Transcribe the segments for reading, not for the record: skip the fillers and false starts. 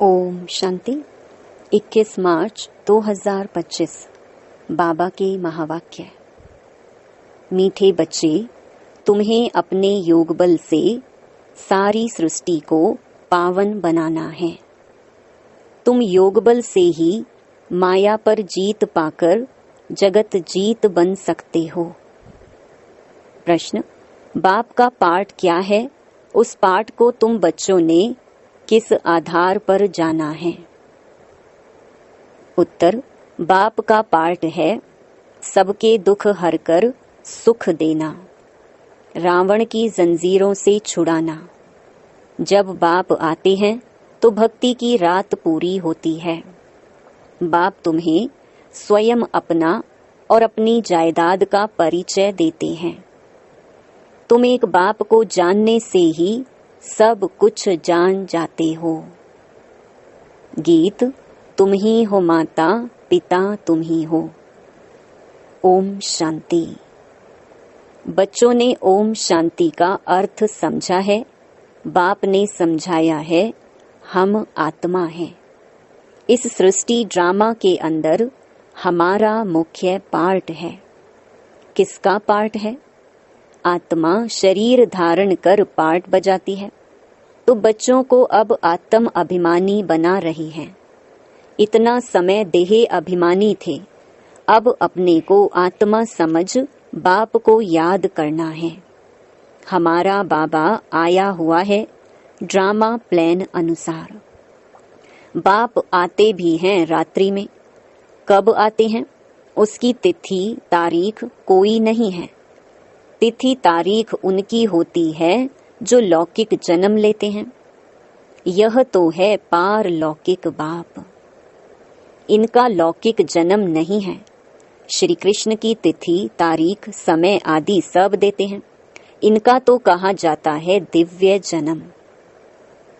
ओम शांति। 21 मार्च 2025 बाबा के महावाक्य। मीठे बच्चे, तुम्हें अपने योग बल से सारी सृष्टि को पावन बनाना है। तुम योग बल से ही माया पर जीत पाकर जगत जीत बन सकते हो। प्रश्न: बाप का पाठ क्या है? उस पाठ को तुम बच्चों ने किस आधार पर जाना है? उत्तर: बाप का पाठ है सबके दुख हरकर सुख देना, रावण की जंजीरों से छुड़ाना। जब बाप आते हैं तो भक्ति की रात पूरी होती है। बाप तुम्हें स्वयं अपना और अपनी जायदाद का परिचय देते हैं। तुम एक बाप को जानने से ही सब कुछ जान जाते हो। गीत: तुम ही हो माता पिता तुम ही हो। ओम शांति। बच्चों ने ओम शांति का अर्थ समझा है। बाप ने समझाया है, हम आत्मा हैं। इस सृष्टि ड्रामा के अंदर हमारा मुख्य पार्ट है। किसका पार्ट है? आत्मा शरीर धारण कर पार्ट बजाती है, तो बच्चों को अब आत्म अभिमानी बना रही है। इतना समय देह अभिमानी थे, अब अपने को आत्मा समझ बाप को याद करना है। हमारा बाबा आया हुआ है ड्रामा प्लान अनुसार। बाप आते भी हैं रात्रि में। कब आते हैं? उसकी तिथि तारीख कोई नहीं है। तिथि तारीख उनकी होती है जो लौकिक जन्म लेते हैं। यह तो है पारलौकिक बाप। इनका लौकिक जन्म नहीं है। श्री कृष्ण की तिथि तारीख समय आदि सब देते हैं। इनका तो कहा जाता है दिव्य जन्म।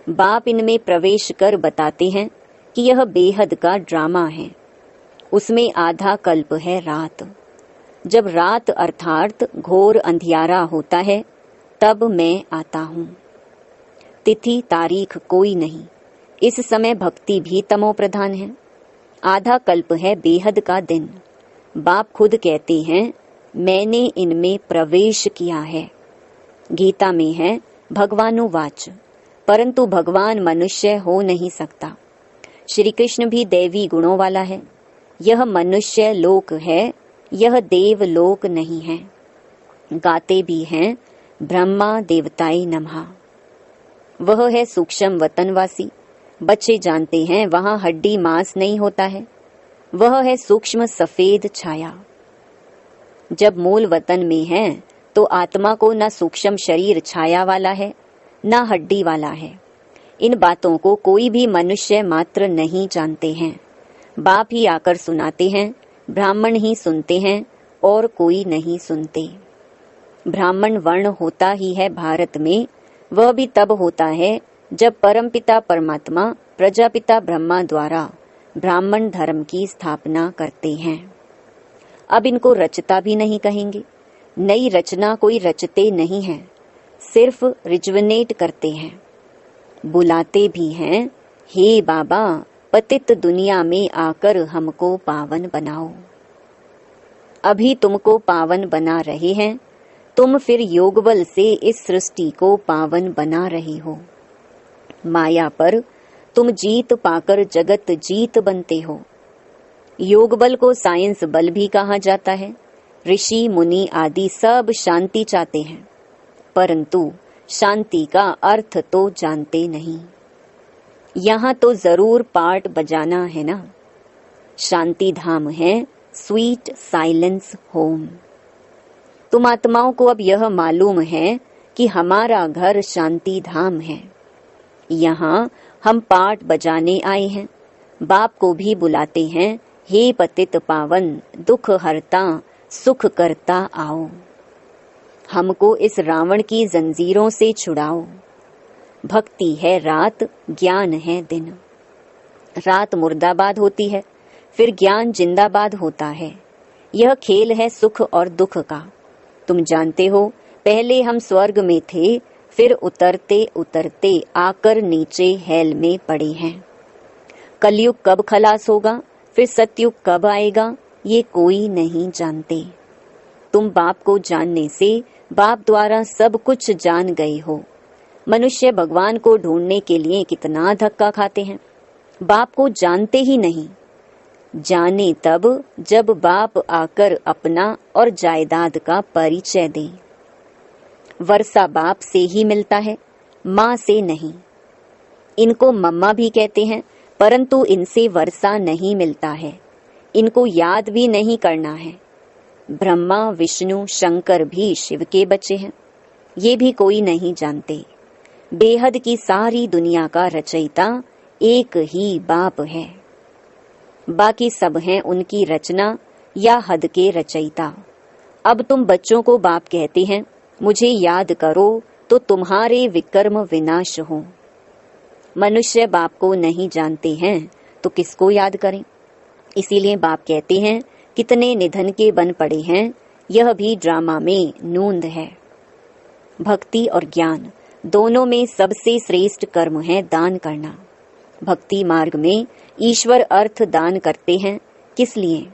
बाप इनमें प्रवेश कर बताते हैं कि यह बेहद का ड्रामा है। उसमें आधा कल्प है रात। जब रात अर्थात घोर अंधियारा होता है तब मैं आता हूँ। तिथि तारीख कोई नहीं। इस समय भक्ति भी तमो प्रधान है। आधा कल्प है बेहद का दिन। बाप खुद कहते हैं, मैंने इनमें प्रवेश किया है। गीता में है भगवानुवाच, परंतु भगवान मनुष्य हो नहीं सकता। श्री कृष्ण भी दैवी गुणों वाला है। यह मनुष्य लोक है, यह देव लोक नहीं है। गाते भी हैं ब्रह्मा देवताय नमः। वह है सूक्ष्म वतनवासी। बच्चे जानते हैं वहां हड्डी मांस नहीं होता है। वह है सूक्ष्म सफेद छाया। जब मूल वतन में है तो आत्मा को न सूक्ष्म शरीर छाया वाला है न हड्डी वाला है। इन बातों को कोई भी मनुष्य मात्र नहीं जानते हैं। बाप ही आकर सुनाते हैं, ब्राह्मण ही सुनते हैं और कोई नहीं सुनते। ब्राह्मण वर्ण होता ही है भारत में। वह भी तब होता है जब परमपिता परमात्मा प्रजापिता ब्रह्मा द्वारा ब्राह्मण धर्म की स्थापना करते हैं। अब इनको रचता भी नहीं कहेंगे। नई रचना कोई रचते नहीं है, सिर्फ रिजुवनेट करते हैं। बुलाते भी हैं, हे बाबा पतित दुनिया में आकर हमको पावन बनाओ। अभी तुमको पावन बना रहे हैं, तुम फिर योग बल से इस सृष्टि को पावन बना रहे हो। माया पर तुम जीत पाकर जगत जीत बनते हो। योग बल को साइंस बल भी कहा जाता है। ऋषि मुनि आदि सब शांति चाहते हैं, परंतु शांति का अर्थ तो जानते नहीं। यहाँ तो जरूर पार्ट बजाना है ना। शांति धाम है स्वीट साइलेंस होम। तुम आत्माओं को अब यह मालूम है कि हमारा घर शांति धाम है। यहाँ हम पार्ट बजाने आए हैं। बाप को भी बुलाते हैं, हे पतित पावन दुख हरता सुख करता आओ। हमको इस रावण की जंजीरों से छुड़ाओ। भक्ति है रात, ज्ञान है दिन। रात मुर्दाबाद होती है, फिर ज्ञान जिंदाबाद होता है। यह खेल है सुख और दुख का। तुम जानते हो, पहले हम स्वर्ग में थे, फिर उतरते उतरते आकर नीचे हेल में पड़े हैं। कलयुग कब खलास होगा, फिर सतयुग कब आएगा, ये कोई नहीं जानते। तुम बाप को जानने से बाप द्वारा सब कुछ जान गए हो। मनुष्य भगवान को ढूंढने के लिए कितना धक्का खाते हैं, बाप को जानते ही नहीं। जाने तब जब बाप आकर अपना और जायदाद का परिचय दे। वर्षा बाप से ही मिलता है, माँ से नहीं। इनको मम्मा भी कहते हैं, परंतु इनसे वर्षा नहीं मिलता है, इनको याद भी नहीं करना है। ब्रह्मा विष्णु शंकर भी शिव के बच्चे हैं, ये भी कोई नहीं जानते। बेहद की सारी दुनिया का रचयिता एक ही बाप है, बाकी सब हैं उनकी रचना या हद के रचयिता। अब तुम बच्चों को बाप कहते हैं, मुझे याद करो तो तुम्हारे विकर्म विनाश हो। मनुष्य बाप को नहीं जानते हैं तो किसको याद करें। इसीलिए बाप कहते हैं, कितने निधन के बन पड़े हैं, यह भी ड्रामा में नूंद है। भक्ति और ज्ञान दोनों में सबसे श्रेष्ठ कर्म है दान करना। भक्ति मार्ग में ईश्वर अर्थ दान करते हैं, किस लिए?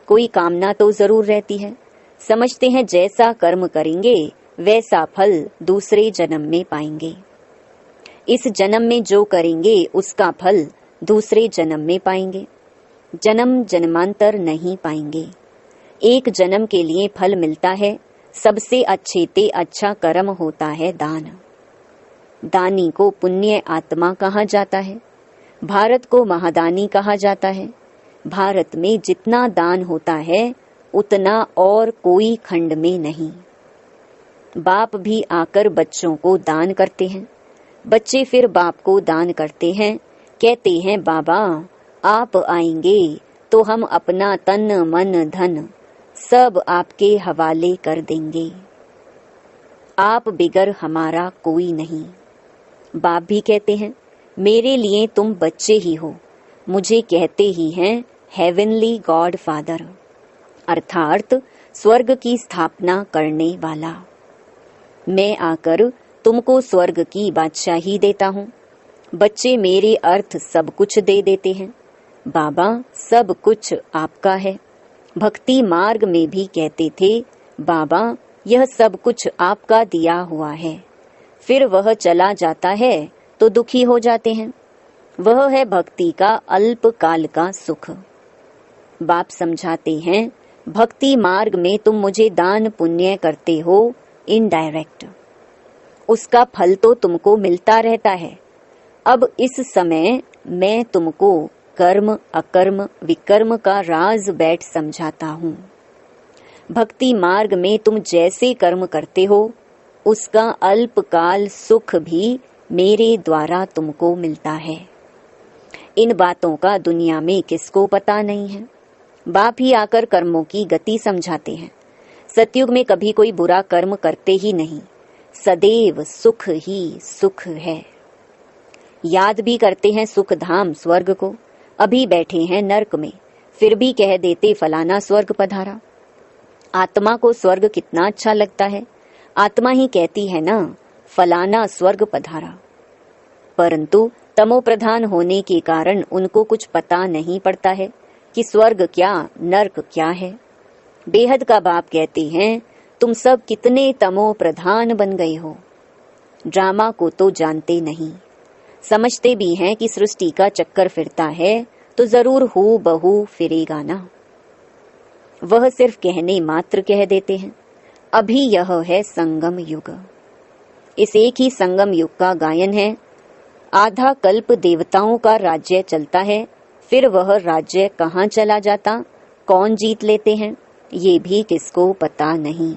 कोई कामना तो जरूर रहती है। समझते हैं जैसा कर्म करेंगे वैसा फल दूसरे जन्म में पाएंगे। इस जन्म में जो करेंगे उसका फल दूसरे जन्म में पाएंगे, जन्म जन्मांतर नहीं पाएंगे। एक जन्म के लिए फल मिलता है, सबसे अच्छे ते अच्छा कर्म होता है दान। दानी को पुण्य आत्मा कहा जाता है, भारत को महादानी कहा जाता है। भारत में जितना दान होता है उतना और कोई खंड में नहीं। बाप भी आकर बच्चों को दान करते हैं, बच्चे फिर बाप को दान करते हैं, कहते हैं बाबा आप आएंगे तो हम अपना तन मन धन सब आपके हवाले कर देंगे, आप बिगर हमारा कोई नहीं। बाप भी कहते हैं, मेरे लिए तुम बच्चे ही हो, मुझे कहते ही हैं हेवनली गॉड फादर, अर्थात स्वर्ग की स्थापना करने वाला। मैं आकर तुमको स्वर्ग की बादशाही देता हूँ। बच्चे मेरे अर्थ सब कुछ दे देते हैं, बाबा सब कुछ आपका है। भक्ति मार्ग में भी कहते थे, बाबा यह सब कुछ आपका दिया हुआ है। फिर वह चला जाता है तो दुखी हो जाते हैं। वह है भक्ति का अल्प काल का सुख। बाप समझाते हैं, भक्ति मार्ग में तुम मुझे दान पुण्य करते हो इनडायरेक्ट, उसका फल तो तुमको मिलता रहता है। अब इस समय मैं तुमको कर्म अकर्म विकर्म का राज बैठ समझाता हूँ। भक्ति मार्ग में तुम जैसे कर्म करते हो उसका अल्पकाल सुख भी मेरे द्वारा तुमको मिलता है। इन बातों का दुनिया में किसको पता नहीं है। बाप ही आकर कर्मों की गति समझाते हैं। सतयुग में कभी कोई बुरा कर्म करते ही नहीं, सदैव सुख ही सुख है। याद भी करते हैं सुख धाम स्वर्ग को, अभी बैठे हैं नरक में, फिर भी कह देते फलाना स्वर्ग पधारा। आत्मा को स्वर्ग कितना अच्छा लगता है, आत्मा ही कहती है ना फलाना स्वर्ग पधारा। परंतु तमो प्रधान होने के कारण उनको कुछ पता नहीं पड़ता है कि स्वर्ग क्या नरक क्या है। बेहद का बाप कहते हैं, तुम सब कितने तमो प्रधान बन गए हो। ड्रामा को तो जानते नहीं, समझते भी हैं कि सृष्टि का चक्कर फिरता है तो जरूर हू बहू फिरेगा ना। वह सिर्फ कहने मात्र कह देते हैं। अभी यह है संगम युग। इस एक ही संगम युग का गायन है। आधा कल्प देवताओं का राज्य चलता है, फिर वह राज्य कहाँ चला जाता, कौन जीत लेते हैं, ये भी किसको पता नहीं।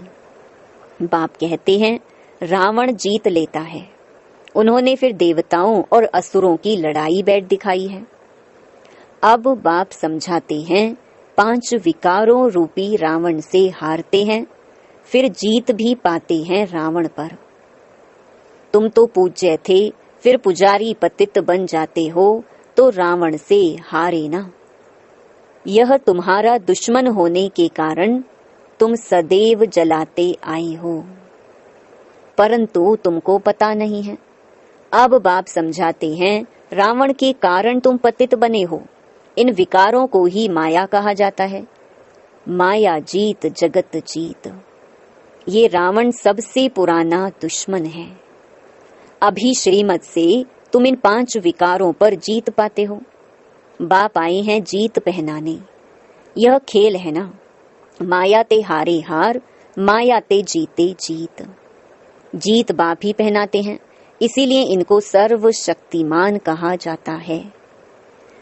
बाप कहते हैं रावण जीत लेता है। उन्होंने फिर देवताओं और असुरों की लड़ाई बैठ दिखाई है। अब बाप समझाते हैं 5 विकारों रूपी रावण से हारते हैं, फिर जीत भी पाते हैं रावण पर। तुम तो पूज्य थे, फिर पुजारी पतित बन जाते हो तो रावण से हारे ना। यह तुम्हारा दुश्मन होने के कारण तुम सदैव जलाते आए हो, परंतु तुमको पता नहीं है। अब बाप समझाते हैं रावण के कारण तुम पतित बने हो। इन विकारों को ही माया कहा जाता है। माया जीत जगत जीत, ये रावण सबसे पुराना दुश्मन है। अभी श्रीमत से तुम इन 5 विकारों पर जीत पाते हो। बाप आए हैं जीत पहनाने। यह खेल है ना, माया ते हारे हार, माया ते जीते जीत। जीत बाप ही पहनाते हैं, इसीलिए इनको सर्वशक्तिमान कहा जाता है।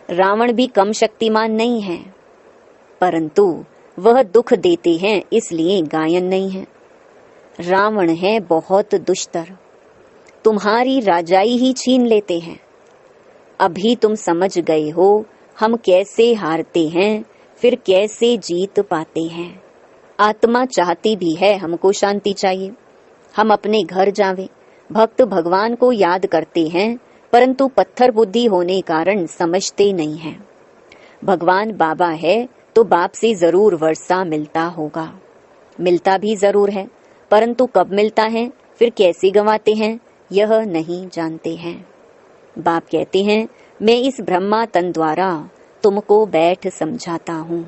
रावण भी कम शक्तिमान नहीं है, परंतु वह दुख देते हैं इसलिए गायन नहीं है। रावण है बहुत दुष्टर, तुम्हारी राजाई ही छीन लेते हैं। अभी तुम समझ गए हो हम कैसे हारते हैं, फिर कैसे जीत पाते हैं। आत्मा चाहती भी है हमको शांति चाहिए, हम अपने घर जावें। भक्त भगवान को याद करते हैं, परंतु पत्थर बुद्धि होने कारण समझते नहीं हैं। भगवान बाबा है तो बाप से जरूर वर्षा मिलता होगा, मिलता भी जरूर है, परंतु कब मिलता है, फिर कैसे गंवाते हैं, यह नहीं जानते हैं। बाप कहते हैं मैं इस ब्रह्मा तन द्वारा तुमको बैठ समझाता हूँ।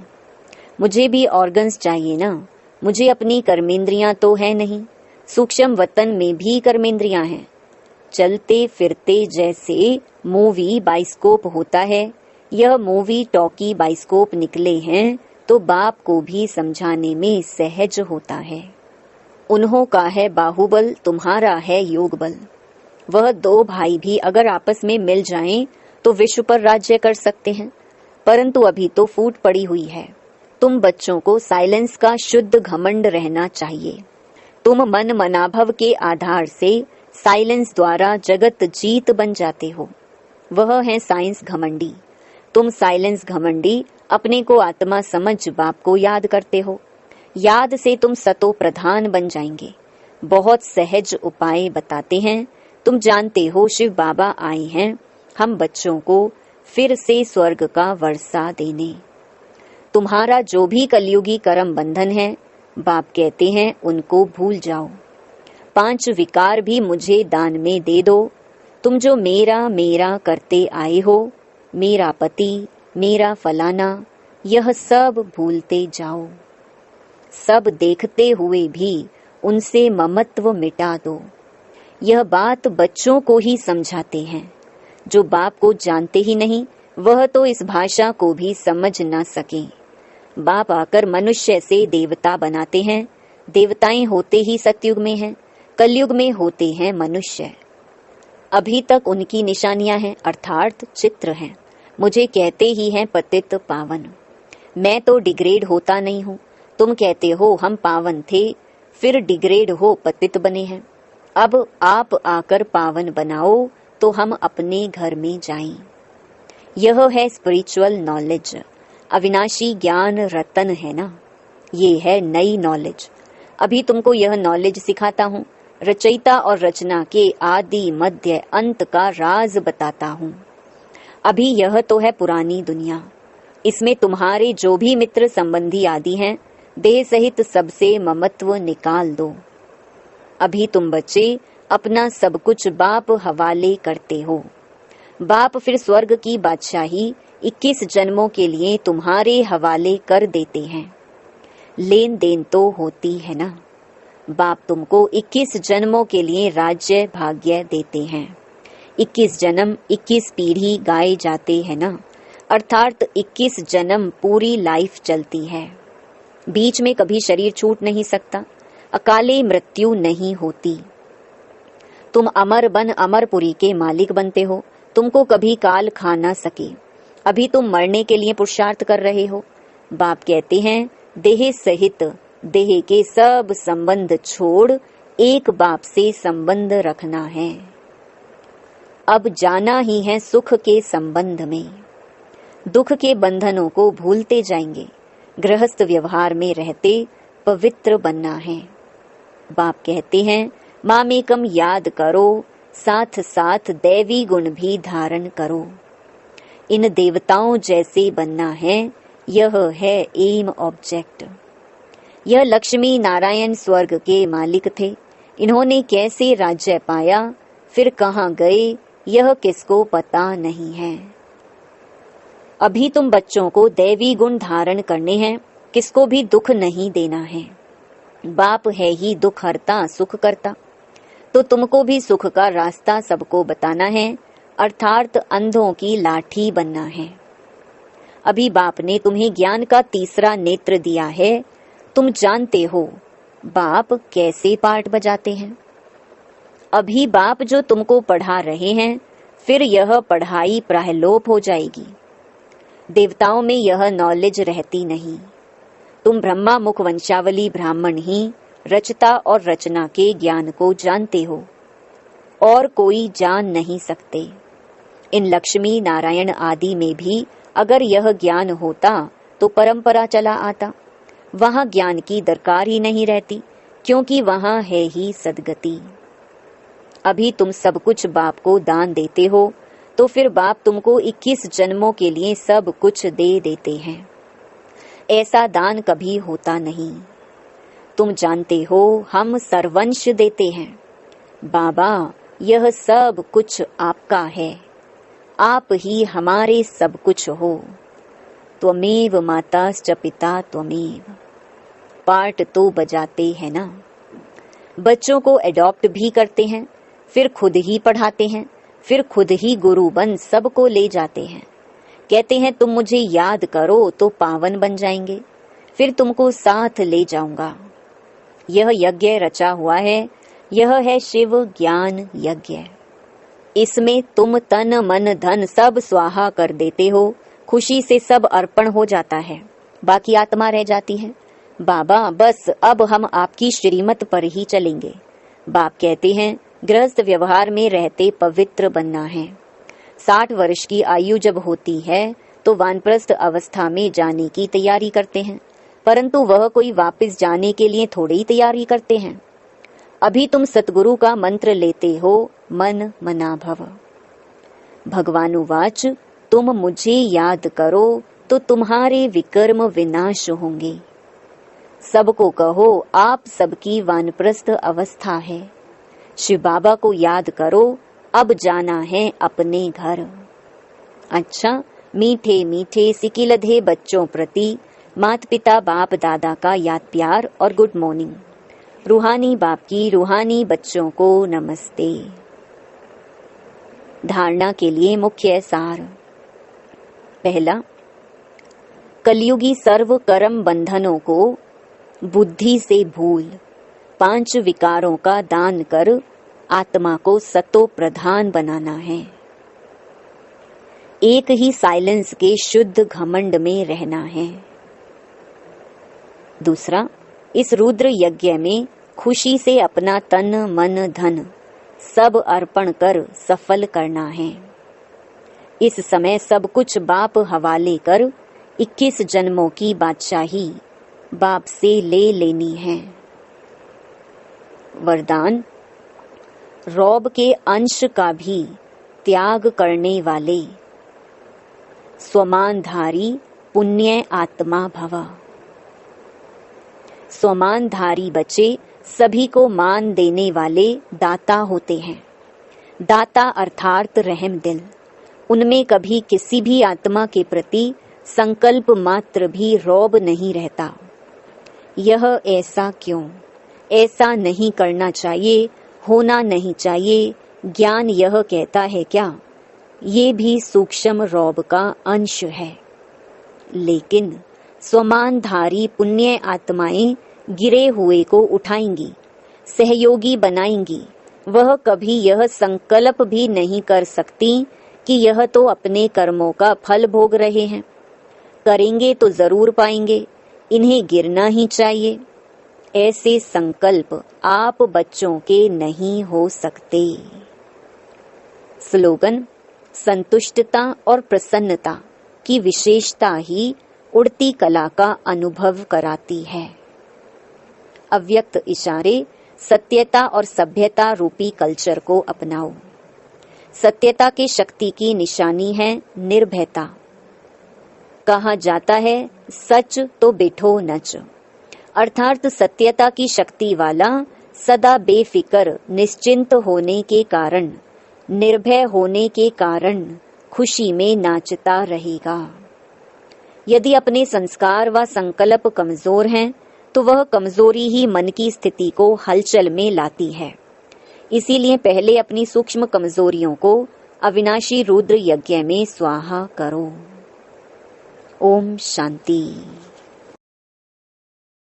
मुझे भी ऑर्गन्स चाहिए ना, मुझे अपनी कर्मेंद्रियां तो है नहीं, सूक्ष्म वतन में भी कर्मेंद्रियां हैं। चलते फिरते जैसे मूवी बाइस्कोप होता है, यह मूवी टॉकी बाइस्कोप निकले हैं तो बाप को भी समझाने में सहज होता है। उन्हों का है बाहुबल, तुम्हारा है योग बल। वह 2 भाई भी अगर आपस में मिल जाएं तो विश्व पर राज्य कर सकते हैं, परंतु अभी तो फूट पड़ी हुई है। तुम बच्चों को साइलेंस का शुद्ध घमंड रहना चाहिए। तुम मन मनाभव के आधार से साइलेंस द्वारा जगत जीत बन जाते हो। वह है साइंस घमंडी। तुम साइलेंस घमंडी अपने को आत्मा समझ बाप को याद करते हो। याद से तुम सतो प्रधान बन जाएंगे। बहुत सहज उपाय बताते हैं। तुम जानते हो शिव बाबा आए हैं हम बच्चों को फिर से स्वर्ग का वर्षा देने। तुम्हारा जो भी कलयुगी कर्म बंधन है, बाप कहते हैं उनको भूल जाओ। 5 विकार भी मुझे दान में दे दो। तुम जो मेरा मेरा करते आए हो, मेरा पति, मेरा फलाना, यह सब भूलते जाओ। सब देखते हुए भी उनसे ममत्व मिटा दो। यह बात बच्चों को ही समझाते हैं। जो बाप को जानते ही नहीं, वह तो इस भाषा को भी समझ ना सके। बाप आकर मनुष्य से देवता बनाते हैं। देवताएं होते ही सतयुग में हैं, कलयुग में होते हैं मनुष्य। अभी तक उनकी निशानियां हैं, अर्थात चित्र हैं। मुझे कहते ही हैं पतित पावन। मैं तो डिग्रेड होता नहीं हूँ। तुम कहते हो हम पावन थे, फिर डिग्रेड हो पतित बने हैं। अब आप आकर पावन बनाओ तो हम अपने घर में जाएं। यह है स्पिरिचुअल नॉलेज। अविनाशी ज्ञान रतन है ना, ये है नई नॉलेज। अभी तुमको यह नॉलेज सिखाता हूँ। रचयिता और रचना के आदि मध्य अंत का राज बताता हूँ। अभी यह तो है पुरानी दुनिया। इसमें तुम्हारे जो भी मित्र संबंधी आदि हैं, देह सहित सबसे ममत्व निकाल दो। अभी तुम बच्चे अपना सब कुछ बाप हवाले करते हो। बाप फिर स्वर्ग की बादशाही 21 जन्मों के लिए तुम्हारे हवाले कर देते हैं। लेन देन तो होती है ना। बाप तुमको 21 जन्मों के लिए राज्य भाग्य देते हैं। 21 जन्म 21 पीढ़ी गाए जाते हैं ना, अर्थात 21 जन्म पूरी लाइफ चलती है। बीच में कभी शरीर छूट नहीं सकता, अकाले मृत्यु नहीं होती। तुम अमर बन अमरपुरी के मालिक बनते हो। तुमको कभी काल खा ना सके। अभी तुम मरने के लिए पुरुषार्थ कर रहे हो। बाप कहते हैं देह सहित देह के सब संबंध छोड़ एक बाप से संबंध रखना है। अब जाना ही है सुख के संबंध में। दुख के बंधनों को भूलते जाएंगे। गृहस्थ व्यवहार में रहते पवित्र बनना है। बाप कहते हैं मामेकम याद करो, साथ साथ दैवी गुण भी धारण करो। इन देवताओं जैसे बनना है, यह है एम ऑब्जेक्ट। यह लक्ष्मी नारायण स्वर्ग के मालिक थे। इन्होंने कैसे राज्य पाया, फिर कहाँ गए, यह किसको पता नहीं है। अभी तुम बच्चों को दैवी गुण धारण करने हैं, किसको भी दुख नहीं देना है। बाप है ही दुख हरता सुख करता, तो तुमको भी सुख का रास्ता सबको बताना है, अर्थात अंधों की लाठी बनना है। अभी बाप ने तुम्हें ज्ञान का तीसरा नेत्र दिया है। तुम जानते हो बाप कैसे पाठ बजाते हैं। अभी बाप जो तुमको पढ़ा रहे हैं, फिर यह पढ़ाई प्रायलोप हो जाएगी। देवताओं में यह नॉलेज रहती नहीं। तुम ब्रह्मा मुख वंशावली ब्राह्मण ही रचता और रचना के ज्ञान को जानते हो, और कोई जान नहीं सकते। इन लक्ष्मी नारायण आदि में भी अगर यह ज्ञान होता तो परंपरा चला आता। वहां ज्ञान की दरकार ही नहीं रहती, क्योंकि वहां है ही सदगति। अभी तुम सब कुछ बाप को दान देते हो, तो फिर बाप तुमको 21 जन्मों के लिए सब कुछ दे देते हैं। ऐसा दान कभी होता नहीं। तुम जानते हो हम सर्वंश देते हैं। बाबा, यह सब कुछ आपका है, आप ही हमारे सब कुछ हो। त्वमेव माताश्च पिता त्वमेव। पार्ट तो बजाते हैं ना। बच्चों को एडॉप्ट भी करते हैं, फिर खुद ही पढ़ाते हैं, फिर खुद ही गुरु बन सबको ले जाते हैं। कहते हैं तुम मुझे याद करो तो पावन बन जाएंगे, फिर तुमको साथ ले जाऊंगा। यह यज्ञ रचा हुआ है, यह है शिव ज्ञान यज्ञ। इसमें तुम तन मन धन सब स्वाहा कर देते हो, खुशी से सब अर्पण हो जाता है, बाकी आत्मा रह जाती है। बाबा, बस अब हम आपकी श्रीमत पर ही चलेंगे। बाप कहते हैं गृहस्थ व्यवहार में रहते पवित्र बनना है। 60 वर्ष की आयु जब होती है तो वानप्रस्थ अवस्था में जाने की तैयारी करते हैं, परंतु वह कोई वापस जाने के लिए थोड़ी ही तैयारी करते हैं। अभी तुम सतगुरु का मंत्र लेते हो, मन मना भव। भगवानुवाच, तुम मुझे याद करो तो तुम्हारे विकर्म विनाश होंगे। सबको कहो आप सबकी वानप्रस्थ अवस्था है। शिव बाबा को याद करो, अब जाना है अपने घर। अच्छा, मीठे मीठे सिकिलधे बच्चों प्रति माता पिता बाप दादा का याद प्यार और गुड मॉर्निंग। रूहानी बाप की रूहानी बच्चों को नमस्ते। धारणा के लिए मुख्य सार। पहला, कलयुगी सर्व कर्म बंधनों को बुद्धि से भूल 5 विकारों का दान कर आत्मा को सतो प्रधान बनाना है। एक ही साइलेंस के शुद्ध घमंड में रहना है। दूसरा, इस रुद्र यज्ञ में खुशी से अपना तन मन धन सब अर्पण कर सफल करना है। इस समय सब कुछ बाप हवाले कर 21 जन्मों की बादशाही बाप से ले लेनी है। वरदान, रौब के अंश का भी त्याग करने वाले स्वमानधारी पुण्य आत्मा भव। स्वमानधारी बच्चे सभी को मान देने वाले दाता होते हैं। दाता अर्थात रहम दिल। उनमें कभी किसी भी आत्मा के प्रति संकल्प मात्र भी रौब नहीं रहता। यह ऐसा क्यों? ऐसा नहीं करना चाहिए, होना नहीं चाहिए, ज्ञान यह कहता है क्या? ये भी सूक्ष्म रौब का अंश है। लेकिन स्वमानधारी पुण्य आत्माएं गिरे हुए को उठाएंगी, सहयोगी बनाएंगी। वह कभी यह संकल्प भी नहीं कर सकती कि यह तो अपने कर्मों का फल भोग रहे हैं, करेंगे तो जरूर पाएंगे, इन्हें गिरना ही चाहिए। ऐसे संकल्प आप बच्चों के नहीं हो सकते। स्लोगन, संतुष्टता और प्रसन्नता की विशेषता ही उड़ती कला का अनुभव कराती है। अव्यक्त इशारे, सत्यता और सभ्यता रूपी कल्चर को अपनाओ। सत्यता की शक्ति की निशानी है निर्भयता। कहा जाता है सच तो बैठो नच, अर्थात सत्यता की शक्ति वाला सदा बेफिक्र निश्चिंत होने के कारण निर्भय होने के कारण खुशी में नाचता रहेगा। यदि अपने संस्कार व संकल्प कमजोर हैं तो वह कमजोरी ही मन की स्थिति को हलचल में लाती है। इसीलिए पहले अपनी सूक्ष्म कमजोरियों को अविनाशी रुद्र यज्ञ में स्वाहा करो। ओम शांति।